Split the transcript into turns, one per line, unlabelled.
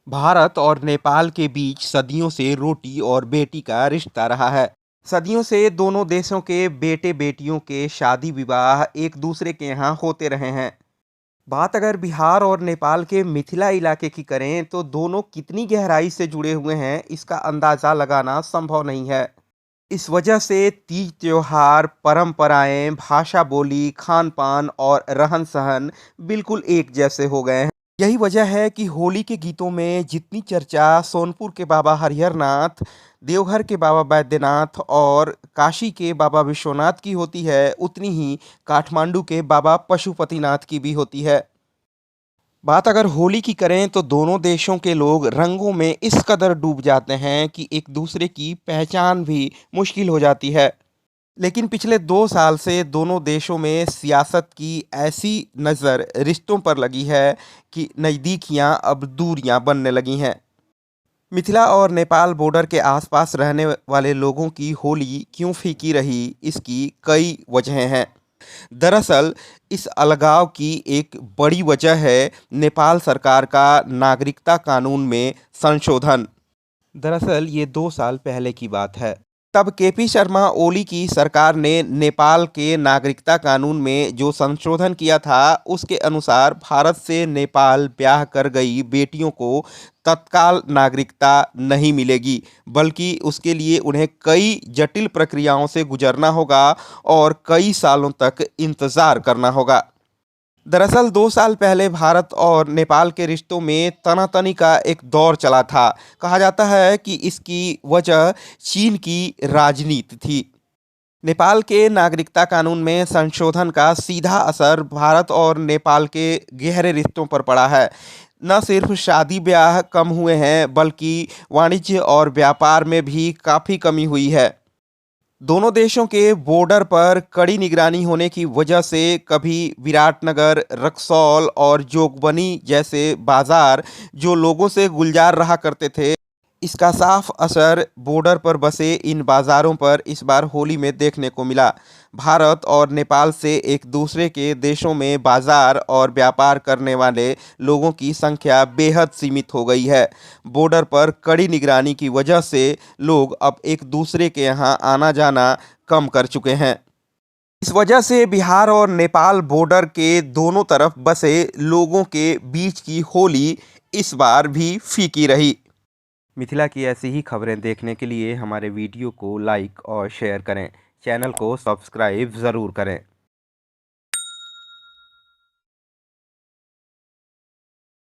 भारत और नेपाल के बीच सदियों से रोटी और बेटी का रिश्ता रहा है। सदियों से दोनों देशों के बेटे बेटियों के शादी विवाह एक दूसरे के यहाँ होते रहे हैं। बात अगर बिहार और नेपाल के मिथिला इलाके की करें तो दोनों कितनी गहराई से जुड़े हुए हैं इसका अंदाजा लगाना संभव नहीं है। इस वजह से तीज त्योहार, परंपराएं, भाषा, बोली, खान पान और रहन सहन बिल्कुल एक जैसे हो गए हैं। यही वजह है कि होली के गीतों में जितनी चर्चा सोनपुर के बाबा हरिहरनाथ, देवघर के बाबा बैद्यनाथ और काशी के बाबा विश्वनाथ की होती है, उतनी ही काठमांडू के बाबा पशुपतिनाथ की भी होती है। बात अगर होली की करें तो दोनों देशों के लोग रंगों में इस कदर डूब जाते हैं कि एक दूसरे की पहचान भी मुश्किल हो जाती है। लेकिन पिछले 2 साल से दोनों देशों में सियासत की ऐसी नज़र रिश्तों पर लगी है कि नज़दीकियां अब दूरियां बनने लगी हैं। मिथिला और नेपाल बॉर्डर के आसपास रहने वाले लोगों की होली क्यों फीकी रही, इसकी कई वजहें हैं। दरअसल इस अलगाव की एक बड़ी वजह है नेपाल सरकार का नागरिकता कानून में संशोधन। दरअसल ये 2 साल पहले की बात है। तब केपी शर्मा ओली की सरकार ने नेपाल के नागरिकता कानून में जो संशोधन किया था, उसके अनुसार भारत से नेपाल ब्याह कर गई बेटियों को तत्काल नागरिकता नहीं मिलेगी, बल्कि उसके लिए उन्हें कई जटिल प्रक्रियाओं से गुजरना होगा और कई सालों तक इंतज़ार करना होगा। दरअसल 2 साल पहले भारत और नेपाल के रिश्तों में तनातनी का एक दौर चला था। कहा जाता है कि इसकी वजह चीन की राजनीति थी। नेपाल के नागरिकता कानून में संशोधन का सीधा असर भारत और नेपाल के गहरे रिश्तों पर पड़ा है। न सिर्फ शादी ब्याह कम हुए हैं, बल्कि वाणिज्य और व्यापार में भी काफ़ी कमी हुई है। दोनों देशों के बॉर्डर पर कड़ी निगरानी होने की वजह से कभी विराटनगर, रक्सौल और जोगबनी जैसे बाजार जो लोगों से गुलजार रहा करते थे, इसका साफ असर बॉर्डर पर बसे इन बाज़ारों पर इस बार होली में देखने को मिला। भारत और नेपाल से एक दूसरे के देशों में बाज़ार और व्यापार करने वाले लोगों की संख्या बेहद सीमित हो गई है। बॉर्डर पर कड़ी निगरानी की वजह से लोग अब एक दूसरे के यहाँ आना जाना कम कर चुके हैं। इस वजह से बिहार और नेपाल बॉर्डर के दोनों तरफ बसे लोगों के बीच की होली इस बार भी फीकी रही। मिथिला की ऐसी ही खबरें देखने के लिए हमारे वीडियो को लाइक और शेयर करें। चैनल को सब्सक्राइब ज़रूर करें।